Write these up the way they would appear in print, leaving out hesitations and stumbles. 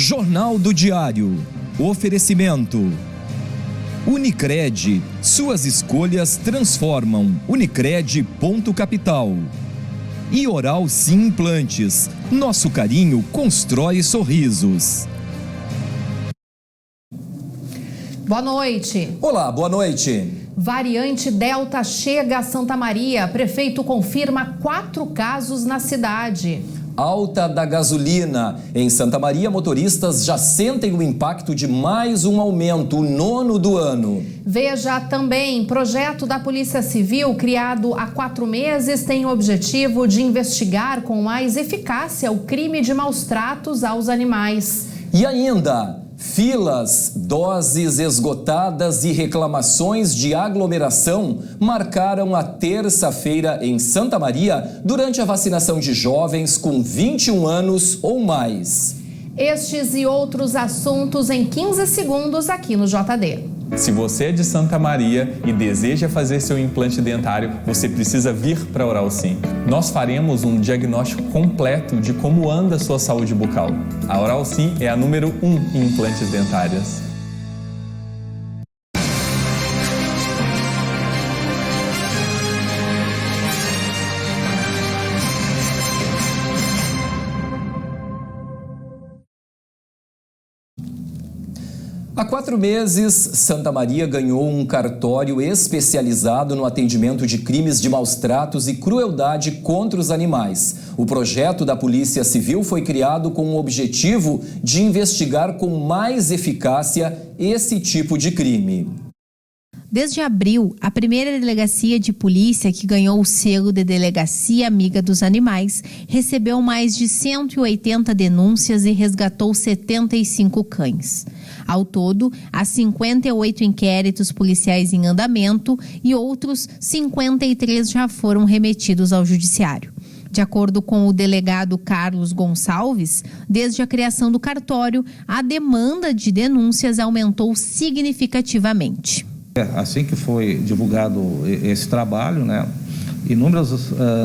Jornal do Diário. Oferecimento. Unicred. Suas escolhas transformam. Unicred.capital. E Oral Sim Implantes. Nosso carinho constrói sorrisos. Boa noite. Olá, boa noite. Variante Delta chega a Santa Maria. Prefeito confirma 4 casos na cidade. Alta da gasolina. Em Santa Maria, motoristas já sentem o impacto de mais um aumento, o 9º do ano. Veja também, projeto da Polícia Civil, criado há 4 meses, tem o objetivo de investigar com mais eficácia o crime de maus tratos aos animais. E ainda, filas, doses esgotadas e reclamações de aglomeração marcaram a terça-feira em Santa Maria durante a vacinação de jovens com 21 anos ou mais. Estes e outros assuntos em 15 segundos aqui no JD. Se você é de Santa Maria e deseja fazer seu implante dentário, você precisa vir para a Oral Sim. Nós faremos um diagnóstico completo de como anda a sua saúde bucal. A Oral Sim é a número 1 em implantes dentários. Há 4 meses, Santa Maria ganhou um cartório especializado no atendimento de crimes de maus tratos e crueldade contra os animais. O projeto da Polícia Civil foi criado com o objetivo de investigar com mais eficácia esse tipo de crime. Desde abril, a primeira delegacia de polícia que ganhou o selo de Delegacia Amiga dos Animais recebeu mais de 180 denúncias e resgatou 75 cães. Ao todo, há 58 inquéritos policiais em andamento e outros 53 já foram remetidos ao judiciário. De acordo com o delegado Carlos Gonçalves, desde a criação do cartório, a demanda de denúncias aumentou significativamente. Assim que foi divulgado esse trabalho, inúmeras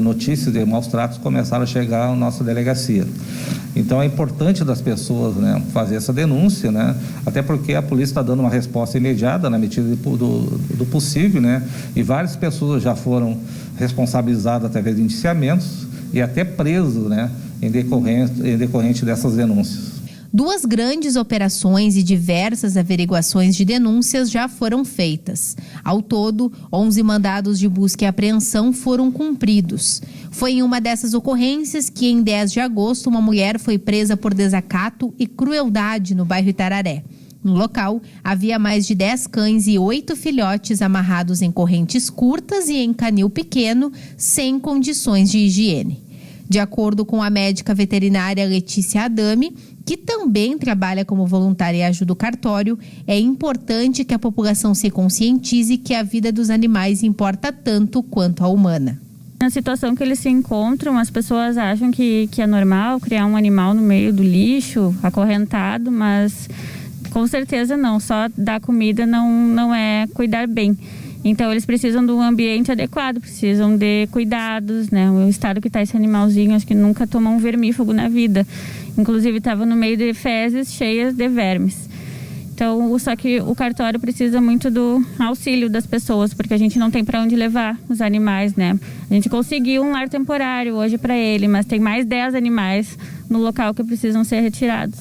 notícias de maus tratos começaram a chegar à nossa delegacia. Então é importante das pessoas fazer essa denúncia, até porque a polícia está dando uma resposta imediata na medida do possível, e várias pessoas já foram responsabilizadas através de indiciamentos e até presas em decorrente dessas denúncias. 2 grandes operações e diversas averiguações de denúncias já foram feitas. Ao todo, 11 mandados de busca e apreensão foram cumpridos. Foi em uma dessas ocorrências que, em 10 de agosto, uma mulher foi presa por desacato e crueldade no bairro Itararé. No local, havia mais de 10 cães e 8 filhotes amarrados em correntes curtas e em canil pequeno, sem condições de higiene. De acordo com a médica veterinária Letícia Adame, que também trabalha como voluntária e ajuda o cartório, é importante que a população se conscientize que a vida dos animais importa tanto quanto a humana. Na situação que eles se encontram, as pessoas acham que é normal criar um animal no meio do lixo, acorrentado, mas com certeza não, só dar comida não é cuidar bem. Então eles precisam de um ambiente adequado, precisam de cuidados, O estado que está esse animalzinho, acho que nunca tomou um vermífugo na vida. Inclusive estava no meio de fezes cheias de vermes. Então, só que o cartório precisa muito do auxílio das pessoas, porque a gente não tem para onde levar os animais, A gente conseguiu um lar temporário hoje para ele, mas tem mais 10 animais no local que precisam ser retirados.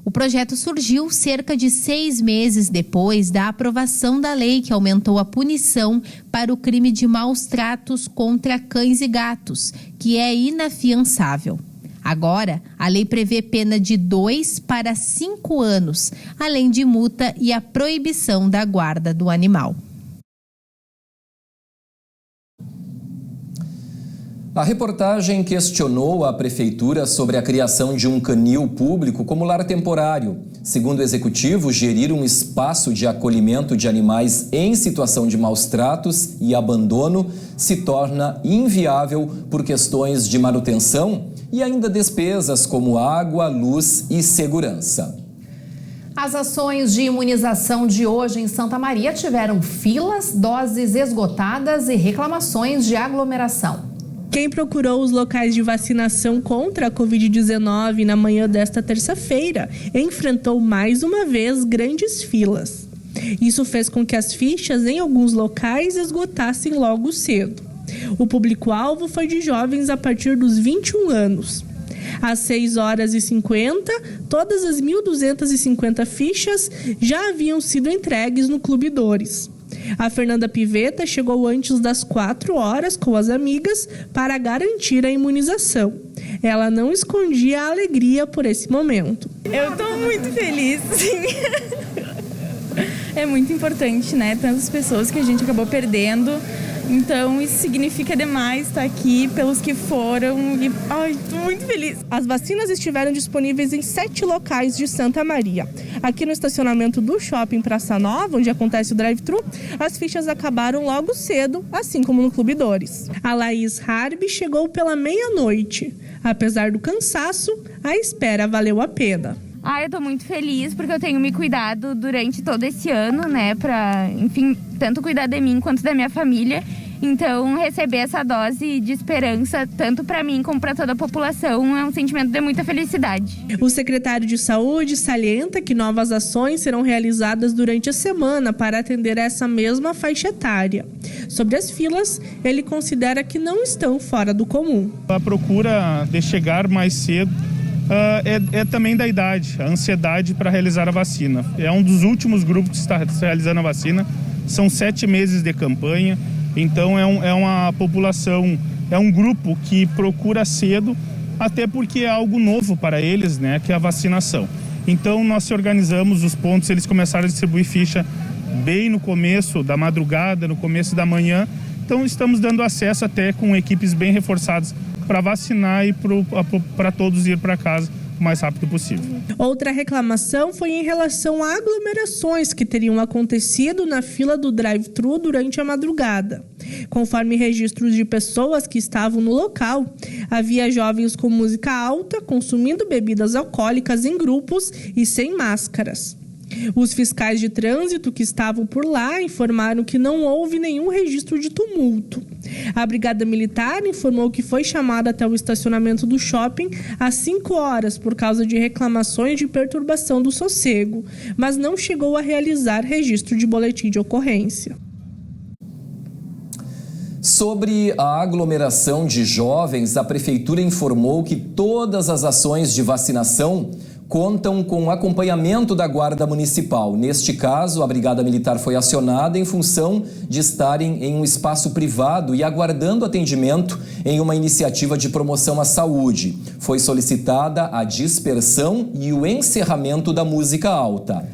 O projeto surgiu cerca de 6 meses depois da aprovação da lei que aumentou a punição para o crime de maus tratos contra cães e gatos, que é inafiançável. Agora, a lei prevê pena de 2 para 5 anos, além de multa e a proibição da guarda do animal. A reportagem questionou a prefeitura sobre a criação de um canil público como lar temporário. Segundo o executivo, gerir um espaço de acolhimento de animais em situação de maus tratos e abandono se torna inviável por questões de manutenção e ainda despesas como água, luz e segurança. As ações de imunização de hoje em Santa Maria tiveram filas, doses esgotadas e reclamações de aglomeração. Quem procurou os locais de vacinação contra a Covid-19 na manhã desta terça-feira enfrentou mais uma vez grandes filas. Isso fez com que as fichas em alguns locais esgotassem logo cedo. O público-alvo foi de jovens a partir dos 21 anos. Às 6h50, todas as 1.250 fichas já haviam sido entregues no Clube Dores. A Fernanda Pivetta chegou antes das 4h com as amigas para garantir a imunização. Ela não escondia a alegria por esse momento. Eu estou muito feliz, sim. É muito importante, né? Tantas pessoas que a gente acabou perdendo. Então, isso significa demais estar aqui pelos que foram e estou muito feliz. As vacinas estiveram disponíveis em 7 locais de Santa Maria. Aqui no estacionamento do Shopping Praça Nova, onde acontece o drive-thru, as fichas acabaram logo cedo, assim como no Clube Dores. A Laís Harbi chegou pela meia-noite. Apesar do cansaço, a espera valeu a pena. Eu tô muito feliz porque eu tenho me cuidado durante todo esse ano, né, pra, enfim, tanto cuidar de mim quanto da minha família. Então, receber essa dose de esperança, tanto para mim como para toda a população, é um sentimento de muita felicidade. O secretário de Saúde salienta que novas ações serão realizadas durante a semana para atender essa mesma faixa etária. Sobre as filas, ele considera que não estão fora do comum. A procura de chegar mais cedo é também da idade, a ansiedade para realizar a vacina. É um dos últimos grupos que está realizando a vacina, são 7 meses de campanha, então é uma população, é um grupo que procura cedo, até porque é algo novo para eles, né, que é a vacinação. Então nós se organizamos os pontos, eles começaram a distribuir ficha bem no começo da madrugada, no começo da manhã, então estamos dando acesso até com equipes bem reforçadas para vacinar e para todos ir para casa o mais rápido possível. Outra reclamação foi em relação a aglomerações que teriam acontecido na fila do drive-thru durante a madrugada. Conforme registros de pessoas que estavam no local, havia jovens com música alta, consumindo bebidas alcoólicas em grupos e sem máscaras. Os fiscais de trânsito que estavam por lá informaram que não houve nenhum registro de tumulto. A Brigada Militar informou que foi chamada até o estacionamento do shopping às 5h por causa de reclamações de perturbação do sossego, mas não chegou a realizar registro de boletim de ocorrência. Sobre a aglomeração de jovens, a Prefeitura informou que todas as ações de vacinação contam com acompanhamento da Guarda Municipal. Neste caso, a Brigada Militar foi acionada em função de estarem em um espaço privado e aguardando atendimento em uma iniciativa de promoção à saúde. Foi solicitada a dispersão e o encerramento da música alta.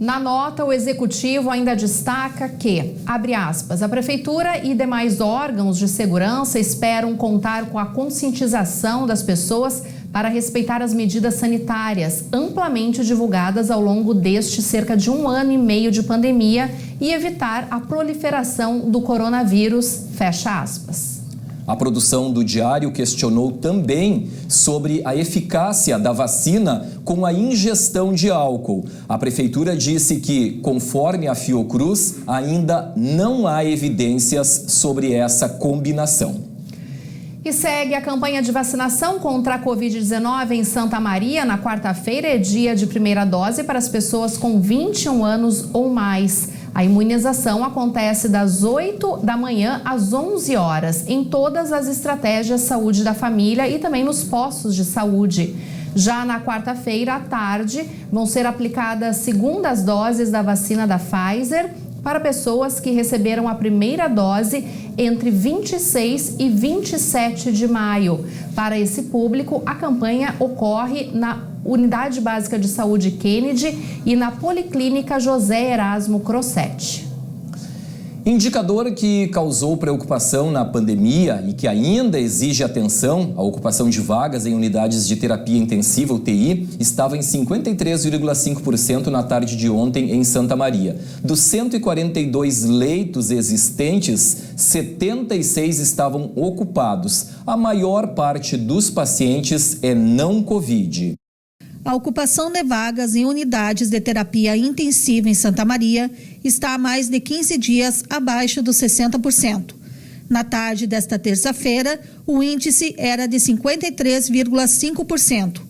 Na nota, o Executivo ainda destaca que, abre aspas, a Prefeitura e demais órgãos de segurança esperam contar com a conscientização das pessoas para respeitar as medidas sanitárias amplamente divulgadas ao longo deste cerca de 1 ano e meio de pandemia e evitar a proliferação do coronavírus, fecha aspas. A produção do Diário questionou também sobre a eficácia da vacina com a ingestão de álcool. A Prefeitura disse que, conforme a Fiocruz, ainda não há evidências sobre essa combinação. E segue a campanha de vacinação contra a Covid-19 em Santa Maria. Na quarta-feira é dia de primeira dose para as pessoas com 21 anos ou mais. A imunização acontece das 8 da manhã às 11 horas em todas as estratégias saúde da família e também nos postos de saúde. Já na quarta-feira à tarde vão ser aplicadas segundas doses da vacina da Pfizer para pessoas que receberam a primeira dose entre 26 e 27 de maio. Para esse público, a campanha ocorre na Unidade Básica de Saúde Kennedy e na Policlínica José Erasmo Crossetti. Indicador que causou preocupação na pandemia e que ainda exige atenção, a ocupação de vagas em unidades de terapia intensiva, UTI, estava em 53,5% na tarde de ontem em Santa Maria. Dos 142 leitos existentes, 76 estavam ocupados. A maior parte dos pacientes é não Covid. A ocupação de vagas em unidades de terapia intensiva em Santa Maria está há mais de 15 dias abaixo dos 60%. Na tarde desta terça-feira, o índice era de 53,5%.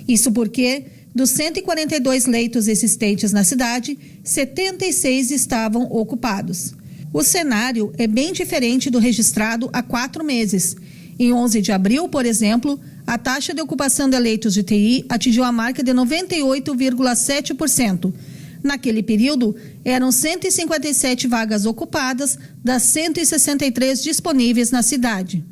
Isso porque, dos 142 leitos existentes na cidade, 76 estavam ocupados. O cenário é bem diferente do registrado há 4 meses. Em 11 de abril, por exemplo, a taxa de ocupação de leitos de UTI atingiu a marca de 98,7%. Naquele período, eram 157 vagas ocupadas das 163 disponíveis na cidade.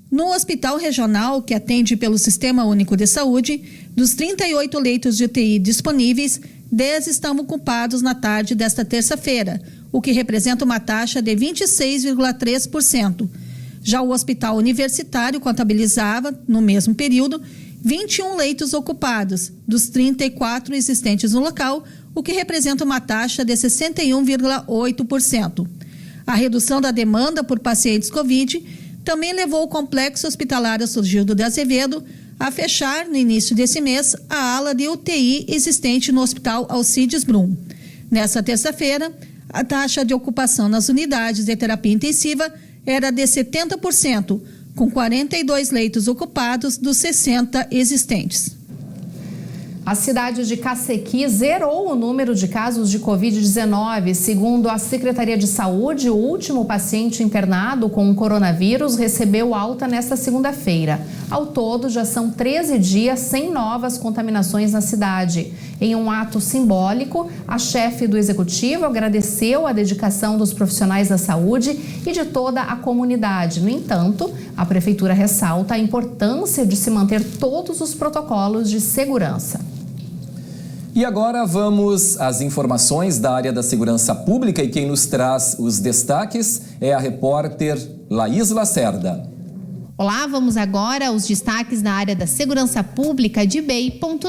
No hospital regional, que atende pelo Sistema Único de Saúde, dos 38 leitos de UTI disponíveis, 10 estão ocupados na tarde desta terça-feira, o que representa uma taxa de 26,3%. Já o Hospital Universitário contabilizava, no mesmo período, 21 leitos ocupados, dos 34 existentes no local, o que representa uma taxa de 61,8%. A redução da demanda por pacientes Covid também levou o Complexo Hospitalar Surgildo de Azevedo a fechar, no início desse mês, a ala de UTI existente no Hospital Alcides Brum. Nessa terça-feira, a taxa de ocupação nas unidades de terapia intensiva era de 70%, com 42 leitos ocupados dos 60 existentes. A cidade de Cacequi zerou o número de casos de Covid-19. Segundo a Secretaria de Saúde, o último paciente internado com o coronavírus recebeu alta nesta segunda-feira. Ao todo, já são 13 dias sem novas contaminações na cidade. Em um ato simbólico, a chefe do executivo agradeceu a dedicação dos profissionais da saúde e de toda a comunidade. No entanto, a prefeitura ressalta a importância de se manter todos os protocolos de segurança. E agora vamos às informações da área da segurança pública e quem nos traz os destaques é a repórter Laís Lacerda. Olá, vamos agora aos destaques na área da segurança pública de bei.net.br.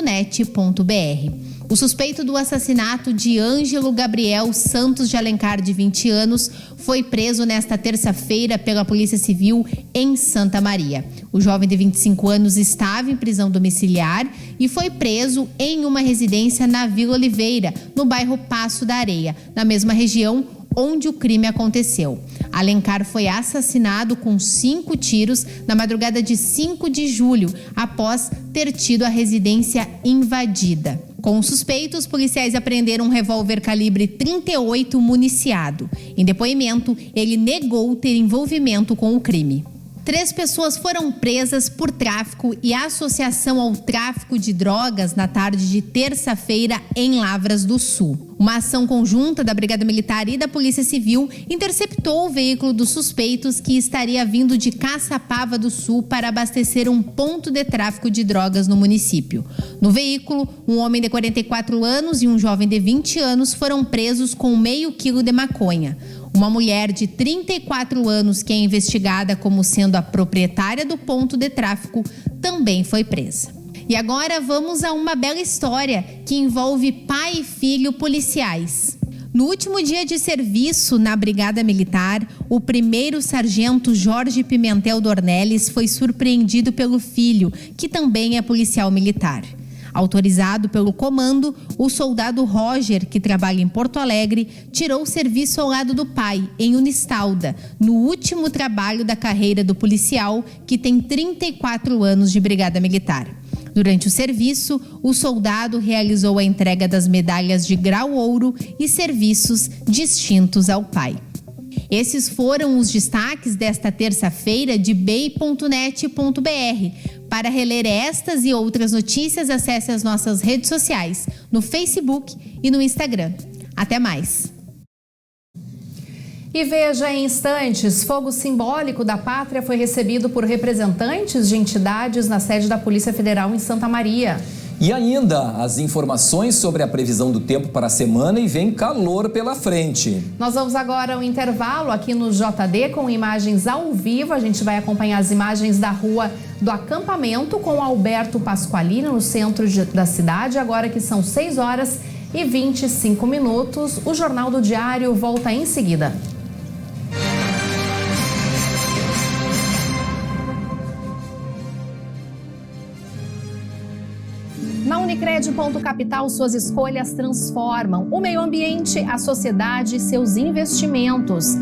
O suspeito do assassinato de Ângelo Gabriel Santos de Alencar, de 20 anos, foi preso nesta terça-feira pela Polícia Civil em Santa Maria. O jovem de 25 anos estava em prisão domiciliar e foi preso em uma residência na Vila Oliveira, no bairro Passo da Areia, na mesma região onde o crime aconteceu. Alencar foi assassinado com 5 tiros na madrugada de 5 de julho, após ter tido a residência invadida. Com o suspeito, os policiais apreenderam um revólver calibre 38 municiado. Em depoimento, ele negou ter envolvimento com o crime. 3 pessoas foram presas por tráfico e associação ao tráfico de drogas na tarde de terça-feira em Lavras do Sul. Uma ação conjunta da Brigada Militar e da Polícia Civil interceptou o veículo dos suspeitos que estaria vindo de Caçapava do Sul para abastecer um ponto de tráfico de drogas no município. No veículo, um homem de 44 anos e um jovem de 20 anos foram presos com meio quilo de maconha. Uma mulher de 34 anos, que é investigada como sendo a proprietária do ponto de tráfico, também foi presa. E agora vamos a uma bela história que envolve pai e filho policiais. No último dia de serviço na Brigada Militar, o 1º sargento Jorge Pimentel Dornelles foi surpreendido pelo filho, que também é policial militar. Autorizado pelo comando, o soldado Roger, que trabalha em Porto Alegre, tirou o serviço ao lado do pai, em Unistalda, no último trabalho da carreira do policial, que tem 34 anos de Brigada Militar. Durante o serviço, o soldado realizou a entrega das medalhas de grau ouro e serviços distintos ao pai. Esses foram os destaques desta terça-feira de bei.net.br. Para reler estas e outras notícias, acesse as nossas redes sociais, no Facebook e no Instagram. Até mais! E veja em instantes, fogo simbólico da pátria foi recebido por representantes de entidades na sede da Polícia Federal em Santa Maria. E ainda as informações sobre a previsão do tempo para a semana e vem calor pela frente. Nós vamos agora ao intervalo aqui no JD com imagens ao vivo. A gente vai acompanhar as imagens da rua do acampamento com Alberto Pasqualino no centro da cidade. Agora que são 6h25. O Jornal do Diário volta em seguida. Na Unicred Ponto Capital, suas escolhas transformam o meio ambiente, a sociedade e seus investimentos.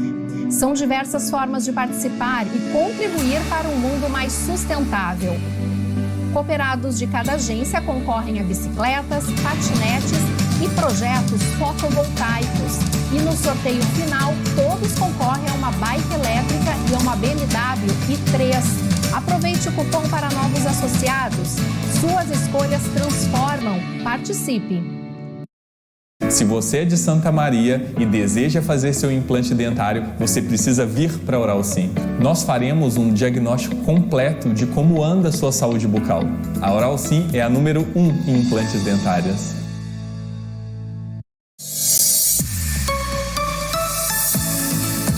São diversas formas de participar e contribuir para um mundo mais sustentável. Cooperados de cada agência concorrem a bicicletas, patinetes e projetos fotovoltaicos. E no sorteio final, todos concorrem a uma bike elétrica e a uma BMW i3. Aproveite o cupom para novos associados. Suas escolhas transformam. Participe! Se você é de Santa Maria e deseja fazer seu implante dentário, você precisa vir para a Oral Sim. Nós faremos um diagnóstico completo de como anda a sua saúde bucal. A Oral Sim é a número 1 em implantes dentários.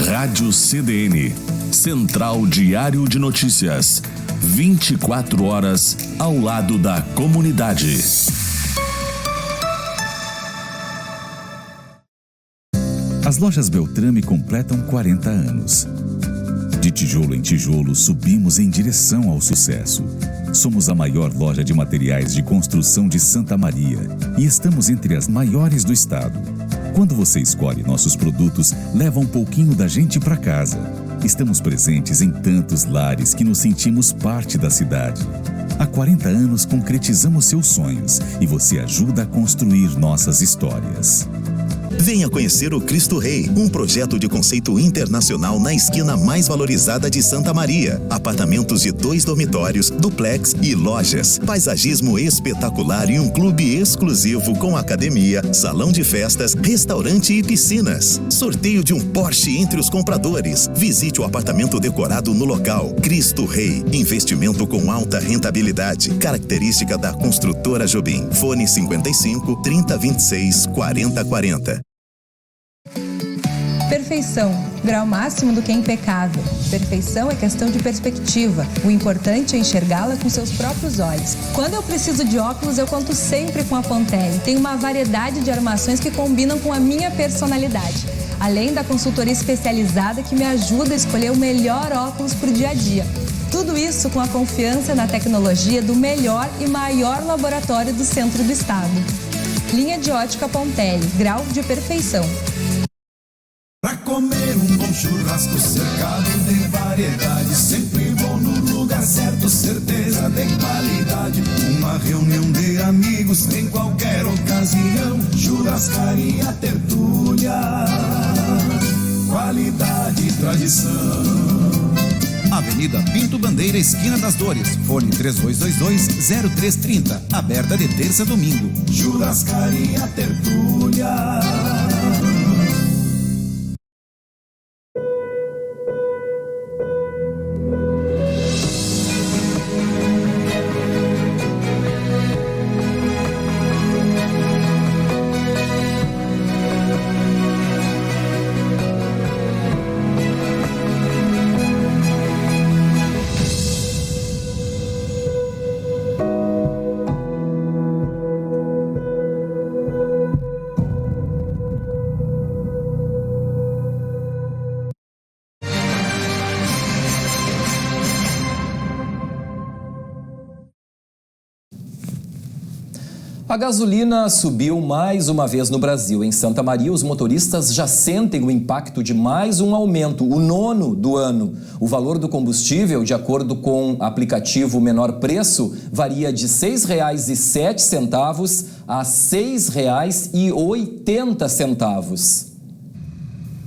Rádio CDN, Central Diário de Notícias. 24 horas ao lado da comunidade. As lojas Beltrame completam 40 anos. De tijolo em tijolo, subimos em direção ao sucesso. Somos a maior loja de materiais de construção de Santa Maria e estamos entre as maiores do estado. Quando você escolhe nossos produtos, leva um pouquinho da gente para casa. Estamos presentes em tantos lares que nos sentimos parte da cidade. Há 40 anos concretizamos seus sonhos e você ajuda a construir nossas histórias. Venha conhecer o Cristo Rei, um projeto de conceito internacional na esquina mais valorizada de Santa Maria. Apartamentos de 2 dormitórios, duplex e lojas. Paisagismo espetacular e um clube exclusivo com academia, salão de festas, restaurante e piscinas. Sorteio de um Porsche entre os compradores. Visite o apartamento decorado no local. Cristo Rei, investimento com alta rentabilidade. Característica da construtora Jobim. Fone 55 3026 4040. Perfeição, grau máximo do que é impecável. Perfeição é questão de perspectiva. O importante é enxergá-la com seus próprios olhos. Quando eu preciso de óculos, eu conto sempre com a Pontelli. Tem uma variedade de armações que combinam com a minha personalidade. Além da consultoria especializada que me ajuda a escolher o melhor óculos para o dia a dia. Tudo isso com a confiança na tecnologia do melhor e maior laboratório do centro do estado. Linha de ótica Pontelli, grau de perfeição. Pra comer um bom churrasco cercado de variedade, sempre bom no lugar certo, certeza de qualidade. Uma reunião de amigos em qualquer ocasião, churrascaria Tertúlia, qualidade e tradição. Avenida Pinto Bandeira, esquina das Dores. Fone 3222-0330. Aberta de terça a domingo. Churrascaria Tertúlia. A gasolina subiu mais uma vez no Brasil. Em Santa Maria, os motoristas já sentem o impacto de mais um aumento, o 9º do ano. O valor do combustível, de acordo com o aplicativo Menor Preço, varia de R$ 6,07 a R$ 6,80.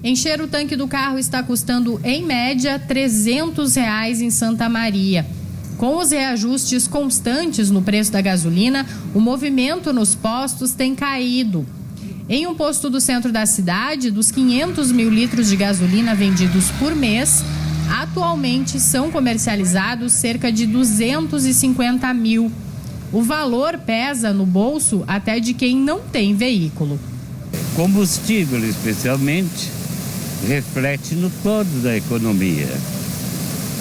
Encher o tanque do carro está custando, em média, R$ 300 em Santa Maria. Com os reajustes constantes no preço da gasolina, o movimento nos postos tem caído. Em um posto do centro da cidade, dos 500 mil litros de gasolina vendidos por mês, atualmente são comercializados cerca de 250 mil. O valor pesa no bolso até de quem não tem veículo. Combustível, especialmente, reflete no todo da economia.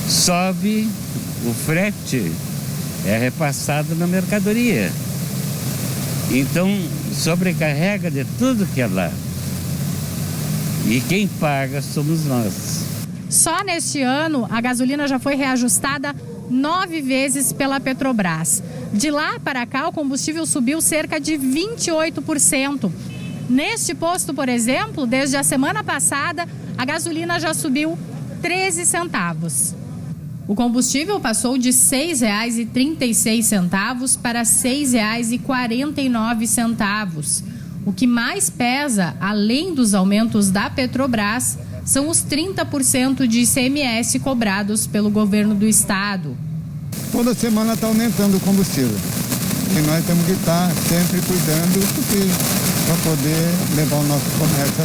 Sobe, o frete é repassado na mercadoria. Então, sobrecarrega de tudo que é lá. E quem paga somos nós. Só neste ano, a gasolina já foi reajustada 9 vezes pela Petrobras. De lá para cá, o combustível subiu cerca de 28%. Neste posto, por exemplo, desde a semana passada, a gasolina já subiu 13 centavos. O combustível passou de R$ 6,36 para R$ 6,49. O que mais pesa, além dos aumentos da Petrobras, são os 30% de ICMS cobrados pelo governo do estado. Toda semana está aumentando o combustível. E nós temos que estar sempre cuidando para poder levar o nosso comércio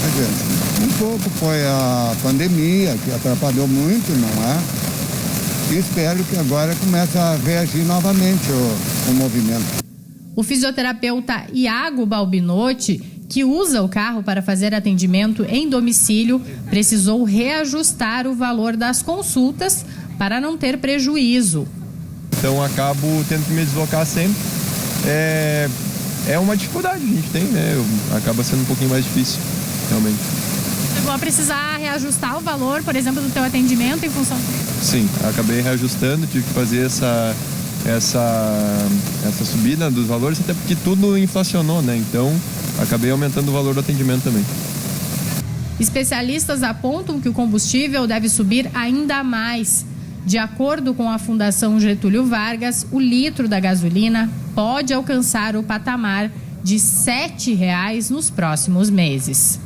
adiante. Um pouco foi a pandemia, que atrapalhou muito, não é? E espero que agora comece a reagir novamente o movimento. O fisioterapeuta Iago Balbinotti, que usa o carro para fazer atendimento em domicílio, precisou reajustar o valor das consultas para não ter prejuízo. Então acabo tendo que me deslocar sempre. É uma dificuldade que a gente tem, né? Acaba sendo um pouquinho mais difícil, realmente. Chegou a precisar reajustar o valor, por exemplo, do teu atendimento em função disso? Sim, acabei reajustando, tive que fazer essa subida dos valores, até porque tudo inflacionou, né? Então acabei aumentando o valor do atendimento também. Especialistas apontam que o combustível deve subir ainda mais. De acordo com a Fundação Getúlio Vargas, o litro da gasolina pode alcançar o patamar de R$ 7,00 nos próximos meses.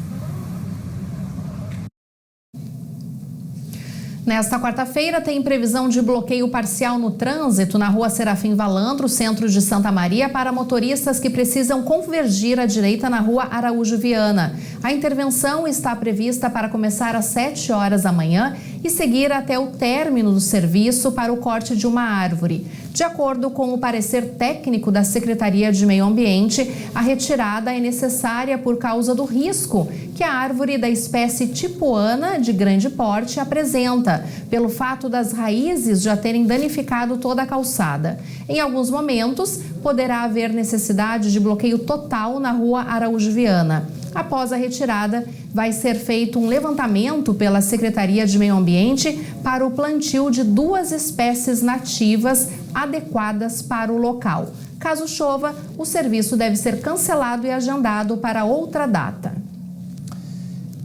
Nesta quarta-feira tem previsão de bloqueio parcial no trânsito na rua Serafim Valandro, centro de Santa Maria, para motoristas que precisam convergir à direita na rua Araújo Viana. A intervenção está prevista para começar às 7 horas da manhã e seguir até o término do serviço para o corte de uma árvore. De acordo com o parecer técnico da Secretaria de Meio Ambiente, a retirada é necessária por causa do risco que a árvore da espécie tipuana de grande porte apresenta, pelo fato das raízes já terem danificado toda a calçada. Em alguns momentos, poderá haver necessidade de bloqueio total na rua Araújo Viana. Após a retirada, vai ser feito um levantamento pela Secretaria de Meio Ambiente para o plantio de 2 espécies nativas adequadas para o local. Caso chova, o serviço deve ser cancelado e agendado para outra data.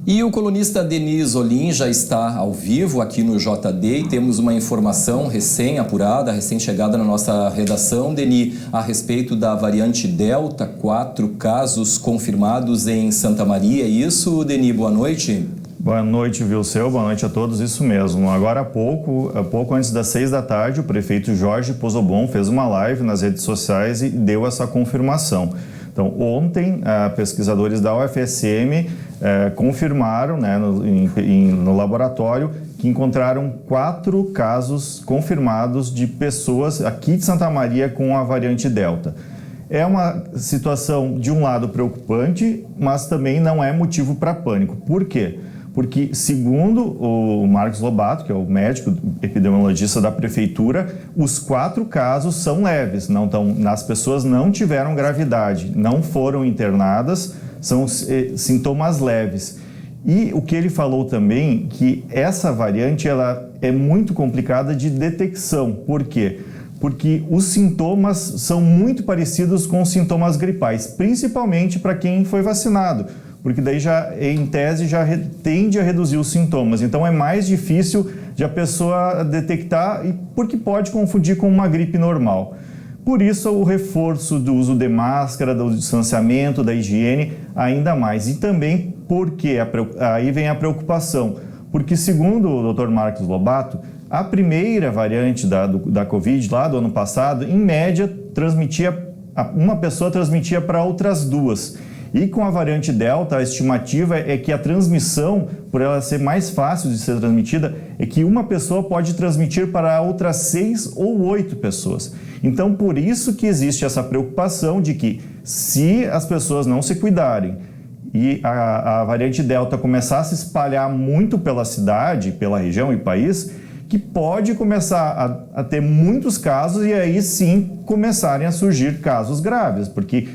E o colunista Denis Olim já está ao vivo aqui no JD e temos uma informação recém-apurada, recém-chegada na nossa redação, Denis, a respeito da variante Delta, 4 casos confirmados em Santa Maria. É isso, Denis? Boa noite. Boa noite, Vilceu. Boa noite a todos. Isso mesmo. Agora há pouco antes das 6 da tarde, o prefeito Jorge Pozobon fez uma live nas redes sociais e deu essa confirmação. Então, ontem, pesquisadores da UFSM confirmaram, né, no laboratório, que encontraram 4 casos confirmados de pessoas aqui de Santa Maria com a variante Delta. É uma situação, de um lado, preocupante, mas também não é motivo para pânico. Por quê? Porque, segundo o Marcos Lobato, que é o médico epidemiologista da prefeitura, os 4 casos são leves, as pessoas não tiveram gravidade, não foram internadas, são sintomas leves. E o que ele falou também, que essa variante ela é muito complicada de detecção. Por quê? Porque os sintomas são muito parecidos com os sintomas gripais, principalmente para quem foi vacinado. Porque daí já, em tese, já tende a reduzir os sintomas. Então é mais difícil de a pessoa detectar, porque pode confundir com uma gripe normal. Por isso o reforço do uso de máscara, do distanciamento, da higiene, ainda mais. E também porque aí vem a preocupação, porque segundo o Dr. Marcos Lobato, a primeira variante da Covid, lá do ano passado, em média, uma pessoa transmitia para outras 2. E com a variante Delta, a estimativa é que a transmissão, por ela ser mais fácil de ser transmitida, é que uma pessoa pode transmitir para outras 6 ou 8 pessoas. Então, por isso que existe essa preocupação de que, se as pessoas não se cuidarem e a variante Delta começar a se espalhar muito pela cidade, pela região e país, que pode começar a ter muitos casos e aí sim começarem a surgir casos graves, porque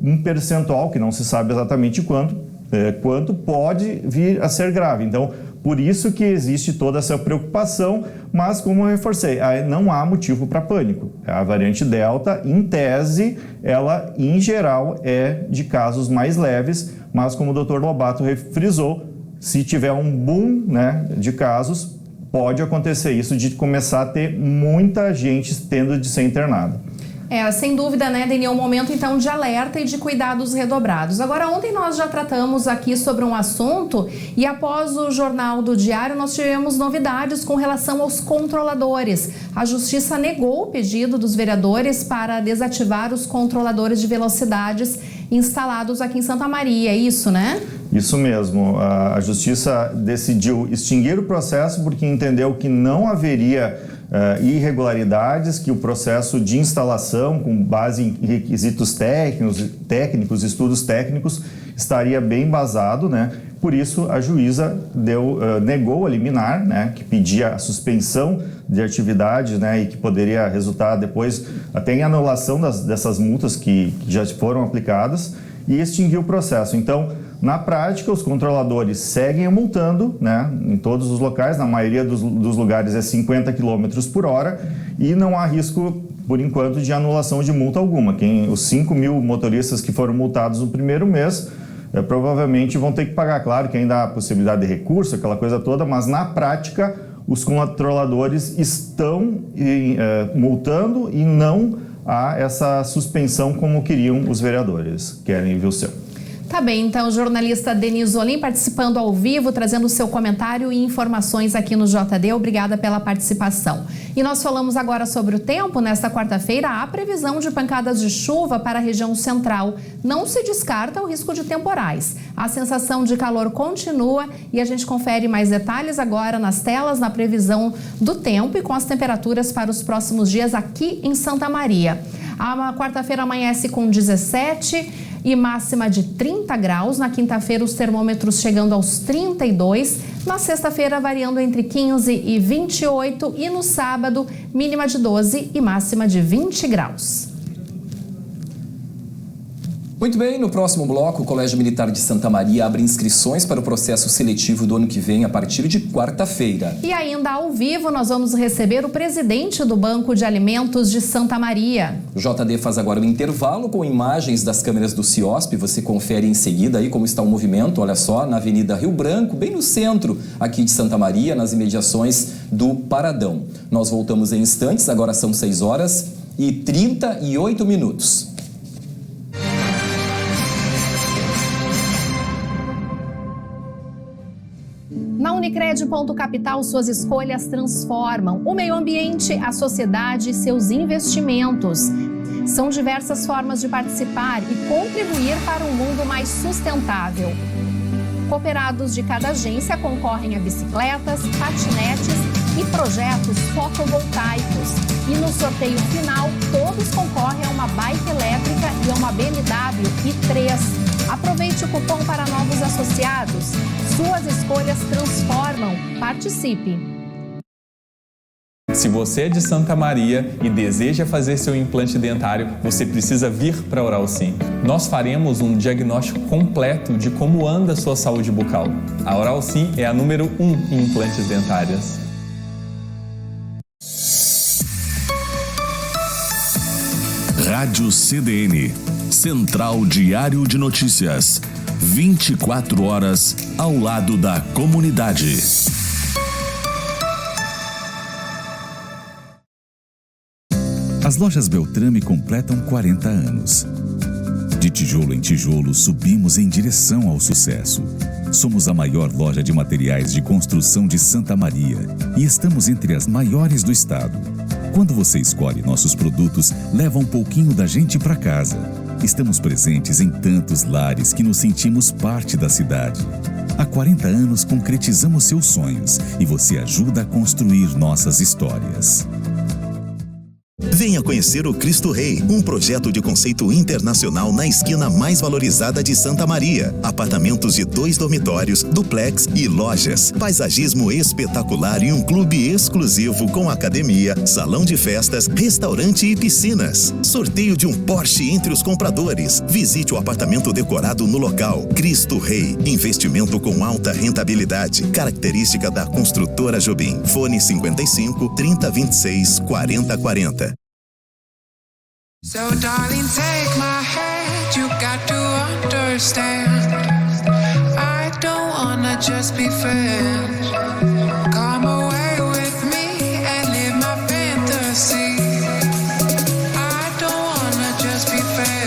um percentual, que não se sabe exatamente quanto pode vir a ser grave. Então, Por isso que existe toda essa preocupação, mas como eu reforcei, não há motivo para pânico. A variante Delta, em tese, ela em geral é de casos mais leves, mas como o Dr. Lobato frisou, se tiver um boom, né, de casos, pode acontecer isso de começar a ter muita gente tendo de ser internada. Sem dúvida, né, Deni, é um momento então de alerta e de cuidados redobrados. Agora, ontem nós já tratamos aqui sobre um assunto e após o Jornal do Diário nós tivemos novidades com relação aos controladores. A Justiça negou o pedido dos vereadores para desativar os controladores de velocidades instalados aqui em Santa Maria, é isso, né? Isso mesmo. A Justiça decidiu extinguir o processo porque entendeu que não haveria irregularidades, que o processo de instalação, com base em requisitos técnicos, estudos técnicos, estaria bem embasado, né? Por isso, a juíza negou a liminar, né, que pedia a suspensão de atividade, né, e que poderia resultar depois até em anulação dessas multas que já foram aplicadas, e extinguiu o processo. Então, na prática, os controladores seguem multando, né, em todos os locais, na maioria dos lugares é 50 km por hora, e não há risco, por enquanto, de anulação de multa alguma. Os 5 mil motoristas que foram multados no primeiro mês, provavelmente vão ter que pagar. Claro que ainda há possibilidade de recurso, aquela coisa toda, mas na prática, os controladores estão multando e não há essa suspensão como queriam os vereadores. Querem ver o seu. Tá bem, então, o jornalista Denis Olim participando ao vivo, trazendo o seu comentário e informações aqui no JD. Obrigada pela participação. E nós falamos agora sobre o tempo. Nesta quarta-feira, há previsão de pancadas de chuva para a região central. Não se descarta o risco de temporais. A sensação de calor continua e a gente confere mais detalhes agora nas telas, na previsão do tempo e com as temperaturas para os próximos dias aqui em Santa Maria. A quarta-feira amanhece com 17 e máxima de 30 graus. Na quinta-feira, os termômetros chegando aos 32. Na sexta-feira, variando entre 15 e 28. E no sábado, mínima de 12 e máxima de 20 graus. Muito bem, no próximo bloco, o Colégio Militar de Santa Maria abre inscrições para o processo seletivo do ano que vem, a partir de quarta-feira. E ainda ao vivo, nós vamos receber o presidente do Banco de Alimentos de Santa Maria. O JD faz agora um intervalo com imagens das câmeras do CIOSP. Você confere em seguida aí como está o movimento, olha só, na Avenida Rio Branco, bem no centro aqui de Santa Maria, nas imediações do Paradão. Nós voltamos em instantes, agora são 6h38. Na Unicred Ponto Capital, suas escolhas transformam o meio ambiente, a sociedade e seus investimentos. São diversas formas de participar e contribuir para um mundo mais sustentável. Cooperados de cada agência concorrem a bicicletas, patinetes e projetos fotovoltaicos. E no sorteio final, todos concorrem a uma bike elétrica e a uma BMW i3. Aproveite o cupom para novos associados. Suas escolhas transformam. Participe! Se você é de Santa Maria e deseja fazer seu implante dentário, você precisa vir para a Oral Sim. Nós faremos um diagnóstico completo de como anda a sua saúde bucal. A Oral Sim é a número 1 em implantes dentários. Rádio CDN, Central Diário de Notícias. 24 horas ao lado da comunidade. As lojas Beltrame completam 40 anos. De tijolo em tijolo, subimos em direção ao sucesso. Somos a maior loja de materiais de construção de Santa Maria e estamos entre as maiores do estado. Quando você escolhe nossos produtos, leva um pouquinho da gente para casa. Estamos presentes em tantos lares que nos sentimos parte da cidade. Há 40 anos concretizamos seus sonhos e você ajuda a construir nossas histórias. Venha conhecer o Cristo Rei, um projeto de conceito internacional na esquina mais valorizada de Santa Maria. Apartamentos de 2 dormitórios, duplex e lojas. Paisagismo espetacular e um clube exclusivo com academia, salão de festas, restaurante e piscinas. Sorteio de um Porsche entre os compradores. Visite o apartamento decorado no local. Cristo Rei, investimento com alta rentabilidade. Característica da construtora Jobim. Fone 55 30 26 40 40. So darling, take my hand, you got to understand, I don't wanna just be friends. Come away with me and live my fantasy, I don't wanna just be friends.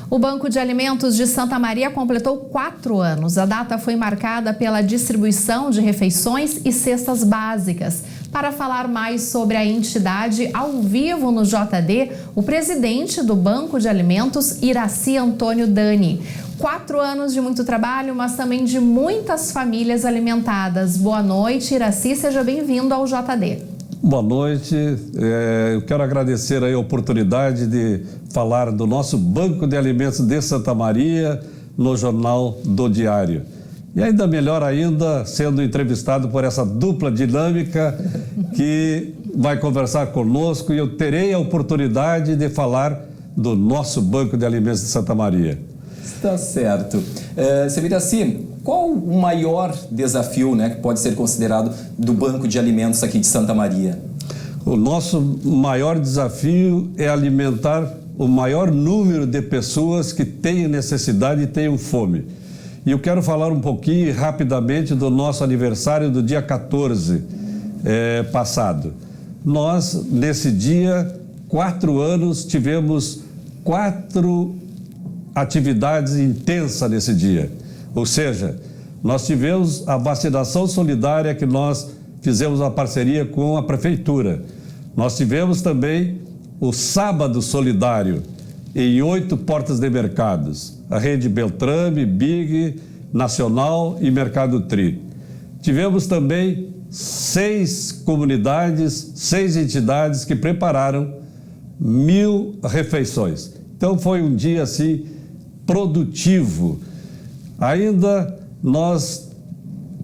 O Banco de Alimentos de Santa Maria completou 4 anos. A data foi marcada pela distribuição de refeições e cestas básicas. Para falar mais sobre a entidade, ao vivo no JD, o presidente do Banco de Alimentos, Iraci Antônio Dani. 4 anos de muito trabalho, mas também de muitas famílias alimentadas. Boa noite, Iraci, seja bem-vindo ao JD. Boa noite, eu quero agradecer a oportunidade de falar do nosso Banco de Alimentos de Santa Maria no Jornal do Diário. E ainda melhor ainda, sendo entrevistado por essa dupla dinâmica que vai conversar conosco e eu terei a oportunidade de falar do nosso Banco de Alimentos de Santa Maria. Está certo. Seu Iraci, qual o maior desafio, que pode ser considerado do Banco de Alimentos aqui de Santa Maria? O nosso maior desafio é alimentar o maior número de pessoas que tenham necessidade e tenham fome. E eu quero falar um pouquinho rapidamente do nosso aniversário do dia 14 passado. Nós, nesse dia, 4 anos, tivemos 4 atividades intensas nesse dia. Ou seja, nós tivemos a vacinação solidária que nós fizemos uma parceria com a Prefeitura. Nós tivemos também o Sábado Solidário em 8 portas de mercados. A Rede Beltrame, Big, Nacional e Mercado Tri. Tivemos também 6 comunidades, 6 entidades que prepararam 1000 refeições. Então foi um dia assim produtivo. Ainda nós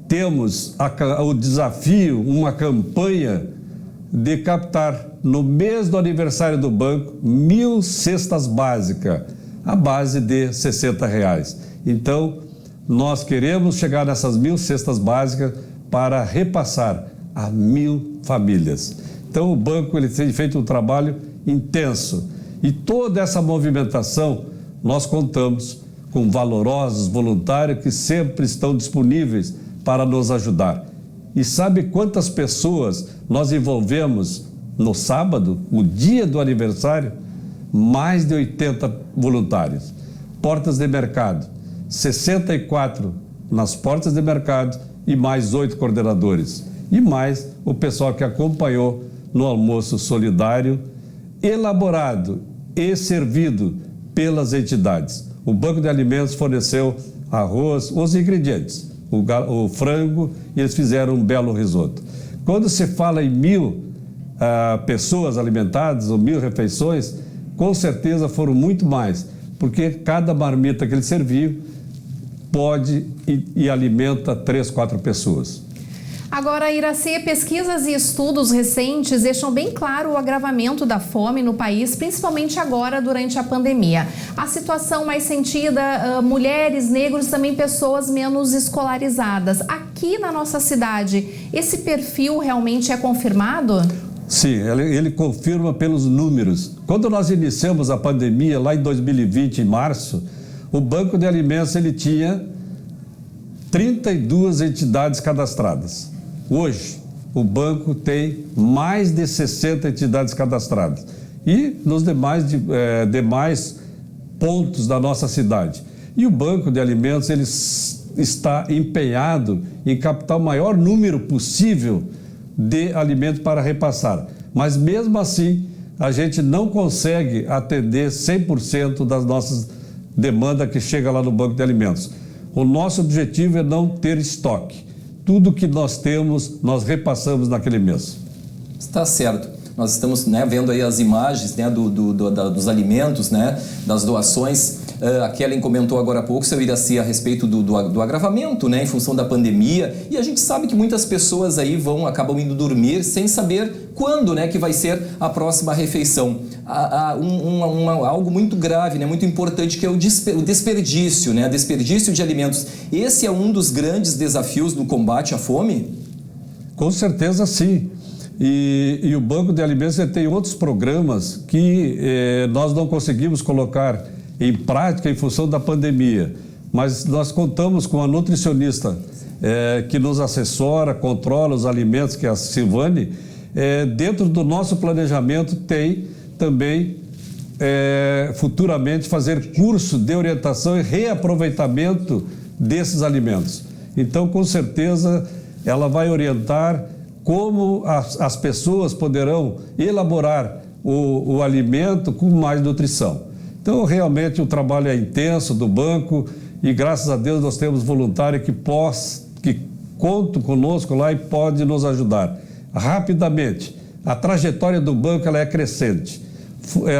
temos o desafio, uma campanha de captar no mês do aniversário do banco 1000 cestas básicas, à base de R$60. Então, nós queremos chegar nessas 1000 cestas básicas para repassar a 1000 famílias. Então, o banco ele tem feito um trabalho intenso e toda essa movimentação nós contamos com valorosos voluntários que sempre estão disponíveis para nos ajudar. E sabe quantas pessoas nós envolvemos no sábado, o dia do aniversário? Mais de 80 voluntários. Portas de mercado, 64 nas portas de mercado e mais 8 coordenadores. E mais o pessoal que acompanhou no almoço solidário, elaborado e servido pelas entidades. O Banco de Alimentos forneceu arroz, os ingredientes, o frango, e eles fizeram um belo risoto. Quando se fala em 1000 pessoas alimentadas, ou 1000 refeições, com certeza foram muito mais, porque cada marmita que ele serviu pode e alimenta 3, 4 pessoas. Agora, Iraci, pesquisas e estudos recentes deixam bem claro o agravamento da fome no país, principalmente agora durante a pandemia. A situação mais sentida, mulheres, negros e também pessoas menos escolarizadas. Aqui na nossa cidade, esse perfil realmente é confirmado? Sim, ele confirma pelos números. Quando nós iniciamos a pandemia, lá em 2020, em março, o Banco de Alimentos ele tinha 32 entidades cadastradas. Hoje, o banco tem mais de 60 entidades cadastradas. E nos demais pontos da nossa cidade. E o Banco de Alimentos, ele está empenhado em captar o maior número possível de alimentos para repassar. Mas mesmo assim, a gente não consegue atender 100% das nossas demandas que chega lá no Banco de Alimentos. O nosso objetivo é não ter estoque. Tudo que nós temos, nós repassamos naquele mês. Está certo. Nós estamos, né, vendo aí as imagens, né, dos alimentos, né, das doações. A Kellen comentou agora há pouco, seu Iraci, a respeito do agravamento, né, em função da pandemia. E a gente sabe que muitas pessoas aí acabam indo dormir sem saber quando, né, que vai ser a próxima refeição. Algo muito grave, né, muito importante, que é o desperdício, né, desperdício de alimentos. Esse é um dos grandes desafios no combate à fome? Com certeza, sim. E o Banco de Alimentos tem outros programas que nós não conseguimos colocar em prática em função da pandemia. Mas nós contamos com a nutricionista que nos assessora, controla os alimentos, que é a Silvane. Dentro do nosso planejamento tem também futuramente fazer curso de orientação e reaproveitamento desses alimentos. Então, com certeza, ela vai orientar como as pessoas poderão elaborar o alimento com mais nutrição. Então, realmente, o trabalho é intenso do banco e, graças a Deus, nós temos voluntário que contam conosco lá e pode nos ajudar. Rapidamente, a trajetória do banco ela é crescente.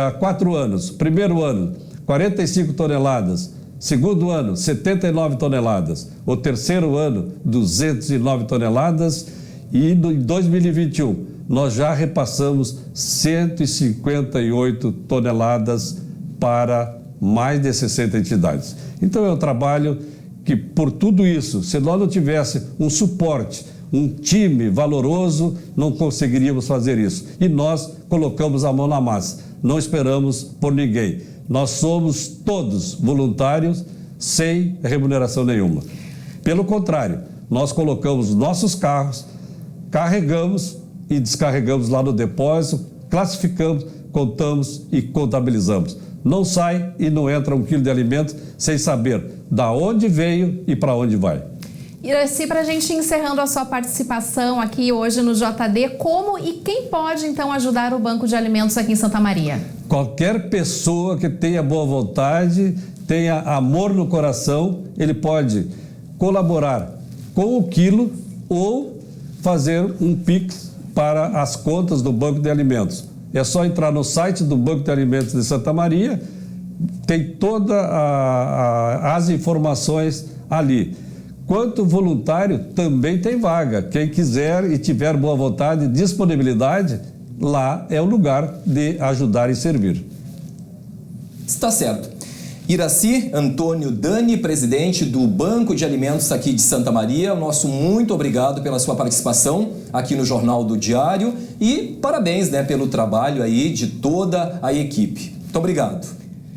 Há 4 anos, primeiro ano, 45 toneladas, segundo ano, 79 toneladas, o terceiro ano, 209 toneladas e em 2021 nós já repassamos 158 toneladas para mais de 60 entidades. Então é um trabalho que, por tudo isso, se nós não tivéssemos um suporte, um time valoroso, não conseguiríamos fazer isso. E nós colocamos a mão na massa, não esperamos por ninguém. Nós somos todos voluntários, sem remuneração nenhuma. Pelo contrário, nós colocamos nossos carros, carregamos e descarregamos lá no depósito, classificamos, contamos e contabilizamos. Não sai e não entra 1 quilo de alimento sem saber da onde veio e para onde vai. Iraci, para a gente encerrando a sua participação aqui hoje no JD, como e quem pode então ajudar o Banco de Alimentos aqui em Santa Maria? Qualquer pessoa que tenha boa vontade, tenha amor no coração, ele pode colaborar com o quilo ou fazer um Pix para as contas do Banco de Alimentos. É só entrar no site do Banco de Alimentos de Santa Maria, tem todas as informações ali. Quanto voluntário, também tem vaga. Quem quiser e tiver boa vontade e disponibilidade, lá é o lugar de ajudar e servir. Está certo. Iraci Antônio Dani, presidente do Banco de Alimentos aqui de Santa Maria, nosso muito obrigado pela sua participação aqui no Jornal do Diário e parabéns, né, pelo trabalho aí de toda a equipe. Muito obrigado.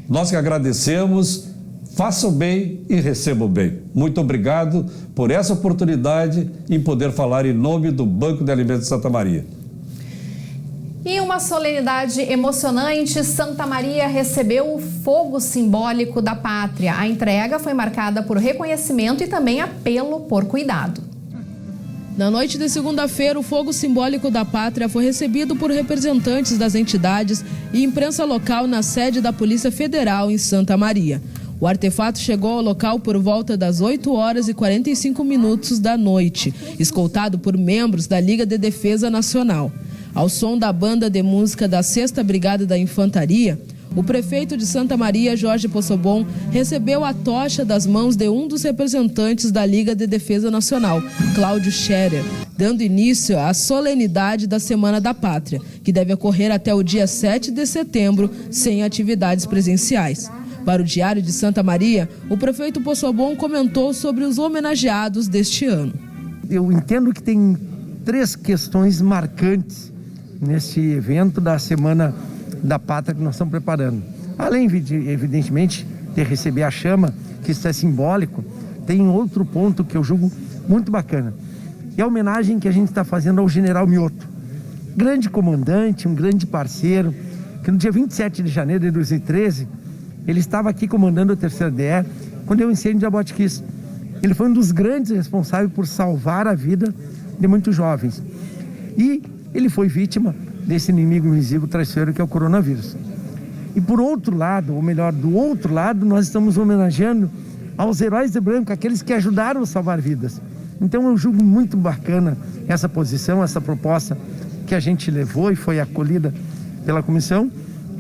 Nós que agradecemos, façam bem e recebam bem. Muito obrigado por essa oportunidade em poder falar em nome do Banco de Alimentos de Santa Maria. E uma solenidade emocionante, Santa Maria recebeu o fogo simbólico da pátria. A entrega foi marcada por reconhecimento e também apelo por cuidado. Na noite de segunda-feira, o fogo simbólico da pátria foi recebido por representantes das entidades e imprensa local na sede da Polícia Federal em Santa Maria. O artefato chegou ao local por volta das 8h45 da noite, escoltado por membros da Liga de Defesa Nacional. Ao som da banda de música da 6ª Brigada da Infantaria, o prefeito de Santa Maria, Jorge Poçobon, recebeu a tocha das mãos de um dos representantes da Liga de Defesa Nacional, Cláudio Scherer, dando início à solenidade da Semana da Pátria, que deve ocorrer até o dia 7 de setembro, sem atividades presenciais. Para o Diário de Santa Maria, o prefeito Poçobon comentou sobre os homenageados deste ano. Eu entendo que tem 3 questões marcantes nesse evento da Semana da Pátria que nós estamos preparando. Além, evidentemente, de receber a chama, que isso é simbólico, tem outro ponto que eu julgo muito bacana. É a homenagem que a gente está fazendo ao General Mioto, grande comandante, um grande parceiro, que no dia 27 de janeiro de 2013, ele estava aqui comandando a 3ª DE, quando deu o incêndio de Jabotiquis. ele foi um dos grandes responsáveis por salvar a vida de muitos jovens. E ele foi vítima desse inimigo invisível traiçoeiro que é o coronavírus. E por outro lado, ou melhor, do outro lado, nós estamos homenageando aos heróis de branco, aqueles que ajudaram a salvar vidas. Então eu julgo muito bacana essa posição, essa proposta que a gente levou e foi acolhida pela comissão.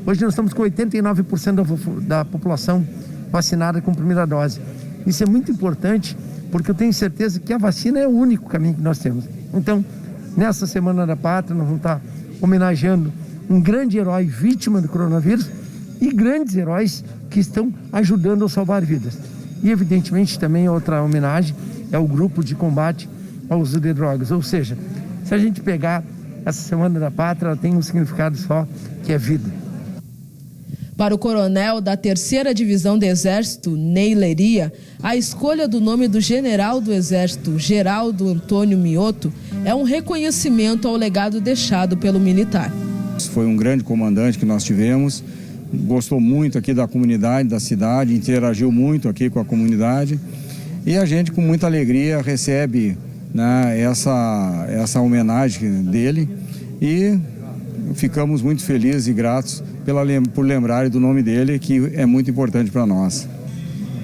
Hoje nós estamos com 89% da população vacinada com primeira dose. Isso é muito importante, porque eu tenho certeza que a vacina é o único caminho que nós temos. Então, nessa Semana da Pátria, nós vamos estar homenageando um grande herói vítima do coronavírus e grandes heróis que estão ajudando a salvar vidas. E, evidentemente, também outra homenagem é o grupo de combate ao uso de drogas. Ou seja, se a gente pegar essa Semana da Pátria, ela tem um significado só, que é vida. Para o coronel da 3ª Divisão do Exército, Ney Leria, a escolha do nome do general do Exército, Geraldo Antônio Mioto, é um reconhecimento ao legado deixado pelo militar. Foi um grande comandante que nós tivemos, gostou muito aqui da comunidade, da cidade, interagiu muito aqui com a comunidade e a gente com muita alegria recebe, né, essa homenagem dele e ficamos muito felizes e gratos por lembrarem do nome dele, que é muito importante para nós.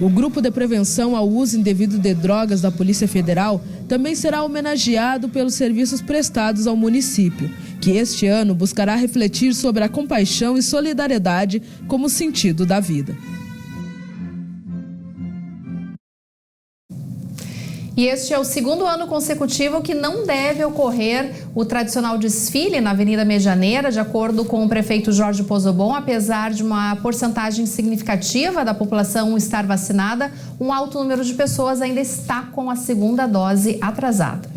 O Grupo de Prevenção ao Uso Indevido de Drogas da Polícia Federal também será homenageado pelos serviços prestados ao município, que este ano buscará refletir sobre a compaixão e solidariedade como sentido da vida. E este é o segundo ano consecutivo que não deve ocorrer o tradicional desfile na Avenida Medianeira, de acordo com o prefeito Jorge Pozobon. Apesar de uma porcentagem significativa da população estar vacinada, um alto número de pessoas ainda está com a segunda dose atrasada.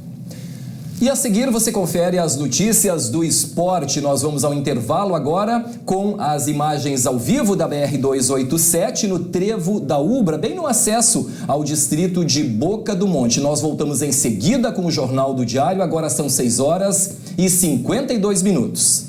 E a seguir você confere as notícias do esporte. Nós vamos ao intervalo agora com as imagens ao vivo da BR-287 no Trevo da Ubra, bem no acesso ao distrito de Boca do Monte. Nós voltamos em seguida com o Jornal do Diário. Agora são 6h52.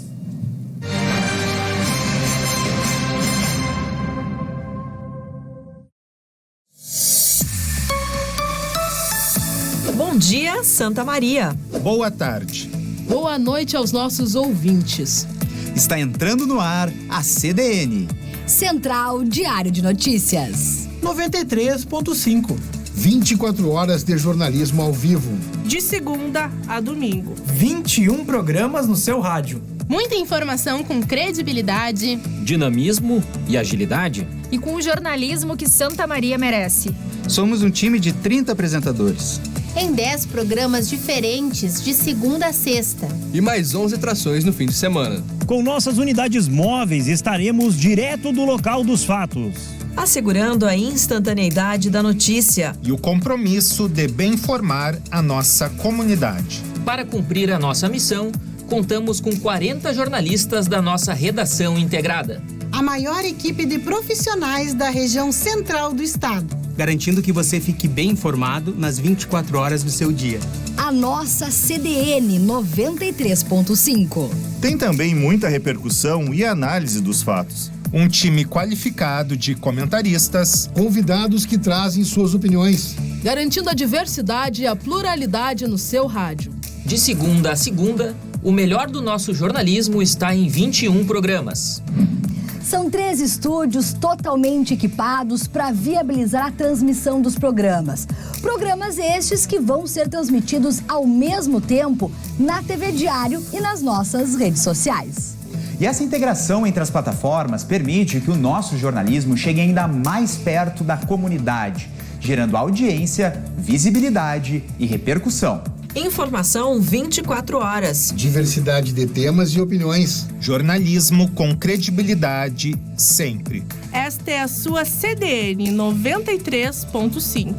Bom dia, Santa Maria. Boa tarde. Boa noite aos nossos ouvintes. Está entrando no ar a CDN. Central Diário de Notícias. 93.5. 24 horas de jornalismo ao vivo. De segunda a domingo. 21 programas no seu rádio. Muita informação com credibilidade, dinamismo e agilidade. E com o jornalismo que Santa Maria merece. Somos um time de 30 apresentadores. Em 10 programas diferentes, de segunda a sexta. E mais 11 atrações no fim de semana. Com nossas unidades móveis, estaremos direto do local dos fatos. Assegurando a instantaneidade da notícia. E o compromisso de bem informar a nossa comunidade. Para cumprir a nossa missão, contamos com 40 jornalistas da nossa redação integrada. A maior equipe de profissionais da região central do estado. Garantindo que você fique bem informado nas 24 horas do seu dia. A nossa CDN 93.5. Tem também muita repercussão e análise dos fatos. Um time qualificado de comentaristas, convidados que trazem suas opiniões. Garantindo a diversidade e a pluralidade no seu rádio. De segunda a segunda, o melhor do nosso jornalismo está em 21 programas. São 3 estúdios totalmente equipados para viabilizar a transmissão dos programas. Programas estes que vão ser transmitidos ao mesmo tempo na TV Diário e nas nossas redes sociais. E essa integração entre as plataformas permite que o nosso jornalismo chegue ainda mais perto da comunidade, gerando audiência, visibilidade e repercussão. Informação 24 horas. Diversidade de temas e opiniões. Jornalismo com credibilidade sempre. Esta é a sua CDN 93.5.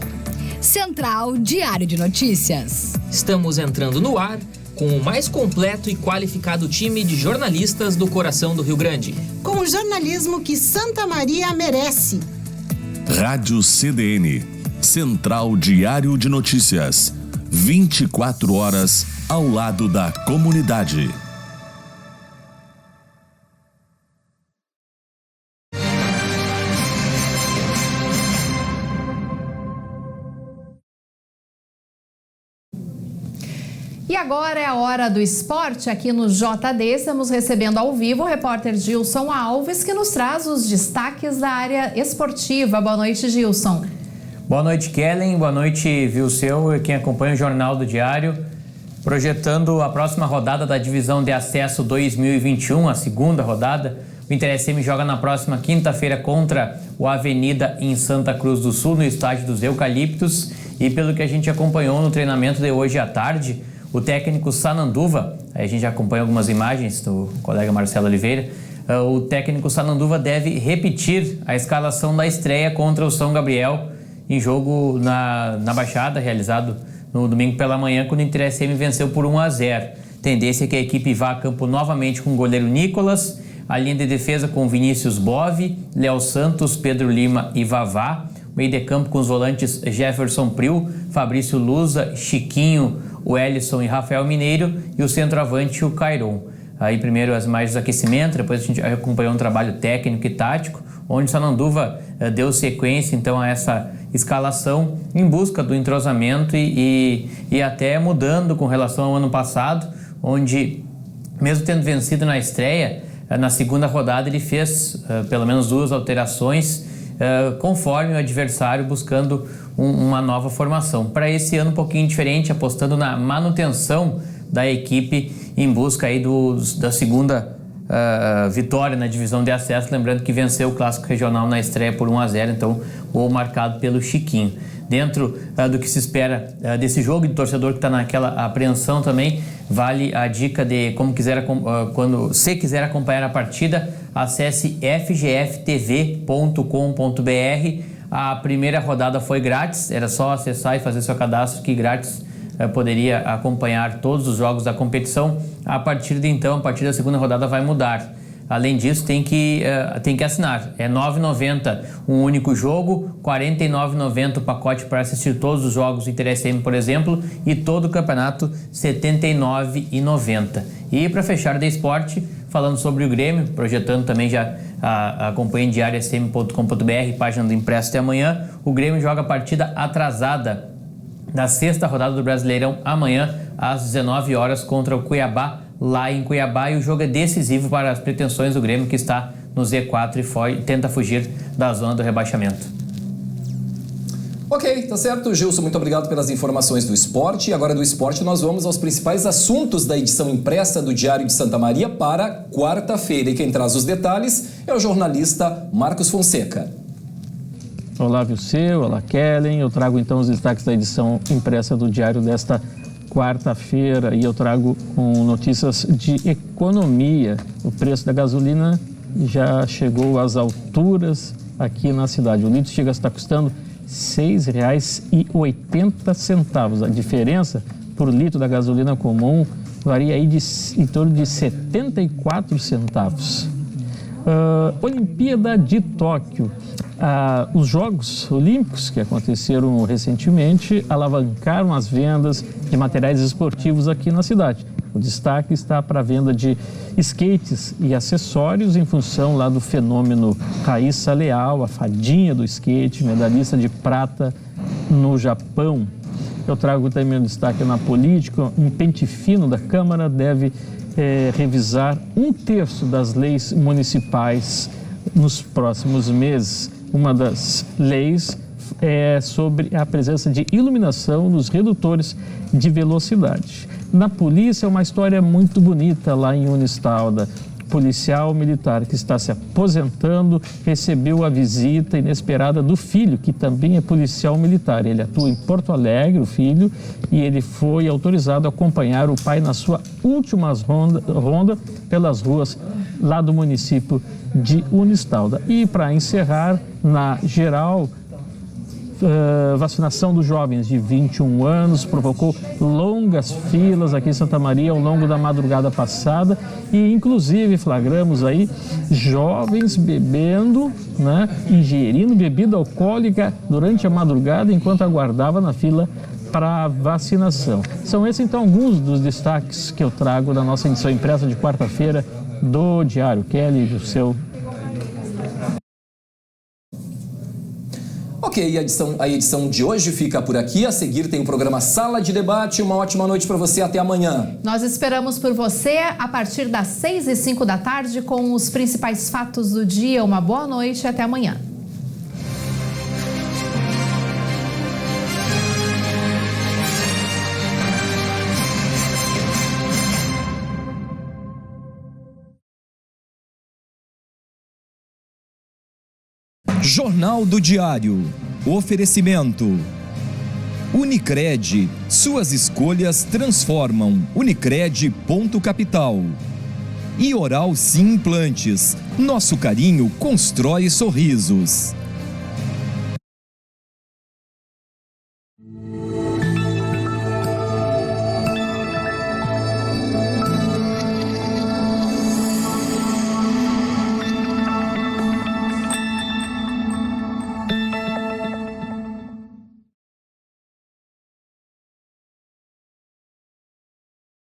Central Diário de Notícias. Estamos entrando no ar com o mais completo e qualificado time de jornalistas do coração do Rio Grande. Com o jornalismo que Santa Maria merece. Rádio CDN. Central Diário de Notícias. 24 horas ao lado da comunidade. E agora é a hora do esporte aqui no JD. Estamos recebendo ao vivo o repórter Gilson Alves, que nos traz os destaques da área esportiva. Boa noite, Gilson. Boa noite, Kellen. Boa noite, Vilseu e quem acompanha o Jornal do Diário. Projetando a próxima rodada da Divisão de Acesso 2021, a segunda rodada, o Inter SM joga na próxima quinta-feira contra o Avenida em Santa Cruz do Sul, no estádio dos Eucaliptos. E pelo que a gente acompanhou no treinamento de hoje à tarde, o técnico Sananduva, a gente acompanha algumas imagens do colega Marcelo Oliveira, o técnico Sananduva deve repetir a escalação da estreia contra o São Gabriel em jogo na Baixada, realizado no domingo pela manhã, quando o Inter SM venceu por 1-0. Tendência é que a equipe vá a campo novamente com o goleiro Nicolas, a linha de defesa com Vinícius Bove, Léo Santos, Pedro Lima e Vavá, meio de campo com os volantes Jefferson Priu, Fabrício Luza, Chiquinho, o Ellison e Rafael Mineiro, e o centroavante, o Cairon. Aí primeiro as imagens do aquecimento, depois a gente acompanhou um trabalho técnico e tático, onde Sananduva deu sequência então a essa escalação em busca do entrosamento e até mudando com relação ao ano passado, onde mesmo tendo vencido na estreia, na segunda rodada ele fez pelo menos 2 alterações conforme o adversário, buscando uma nova formação. Para esse ano um pouquinho diferente, apostando na manutenção da equipe em busca aí da segunda vitória na divisão de acesso, lembrando que venceu o Clássico Regional na estreia por 1-0, então gol marcado pelo Chiquinho. Dentro do que se espera desse jogo, de torcedor que está naquela apreensão também, vale a dica de quando você quiser acompanhar a partida, acesse fgftv.com.br. A primeira rodada foi grátis, era só acessar e fazer seu cadastro, que grátis poderia acompanhar todos os jogos da competição. A partir de então, a partir da segunda rodada vai mudar. Além disso, tem que assinar. É R$ 9,90 um único jogo, R$ 49,90 o pacote para assistir todos os jogos do Inter SM, por exemplo, e todo o campeonato R$ 79,90. E para fechar de esporte, falando sobre o Grêmio, projetando também já a companhia diária sm.com.br, página do Impresso de amanhã, o Grêmio joga a partida atrasada da sexta rodada do Brasileirão amanhã às 19 horas contra o Cuiabá, lá em Cuiabá, e o jogo é decisivo para as pretensões do Grêmio, que está no Z4 e tenta fugir da zona do rebaixamento. Ok, tá certo, Gilson, muito obrigado pelas informações do esporte. E agora do esporte nós vamos aos principais assuntos da edição impressa do Diário de Santa Maria para quarta-feira. E quem traz os detalhes é o jornalista Marcos Fonseca. Olá, Vilseu, olá, Kellen. Eu trago então os destaques da edição impressa do Diário desta quarta-feira e eu trago com notícias de economia. O preço da gasolina já chegou às alturas aqui na cidade. O litro chega a estar custando R$ 6,80. A diferença por litro da gasolina comum varia aí em torno de 74 centavos. Olimpíada de Tóquio. Os Jogos Olímpicos que aconteceram recentemente alavancaram as vendas de materiais esportivos aqui na cidade. O destaque está para a venda de skates e acessórios em função lá do fenômeno Raíssa Leal, a fadinha do skate, medalhista de prata no Japão. Eu trago também um destaque na política. Um pente fino da Câmara deve revisar 1/3 das leis municipais nos próximos meses. Uma das leis é sobre a presença de iluminação nos redutores de velocidade. Na polícia, é uma história muito bonita lá em Unistalda. Policial militar que está se aposentando recebeu a visita inesperada do filho, que também é policial militar. Ele atua em Porto Alegre, o filho, e ele foi autorizado a acompanhar o pai na sua última ronda pelas ruas lá do município de Unistalda. E para encerrar, na geral, vacinação dos jovens de 21 anos provocou longas filas aqui em Santa Maria ao longo da madrugada passada e inclusive flagramos aí jovens bebendo, ingerindo bebida alcoólica durante a madrugada enquanto aguardava na fila para a vacinação. São esses então alguns dos destaques que eu trago da nossa edição impressa de quarta-feira do Diário. Kelly, do seu... Ok, Ok, a edição de hoje fica por aqui. A seguir tem o programa Sala de Debate. Uma ótima noite para você. Até amanhã. Nós esperamos por você a partir das 6h05 da tarde com os principais fatos do dia. Uma boa noite e até amanhã. Jornal do Diário. Oferecimento. Unicred. Suas escolhas transformam. Unicred.capital. E Oral Sim Implantes. Nosso carinho constrói sorrisos.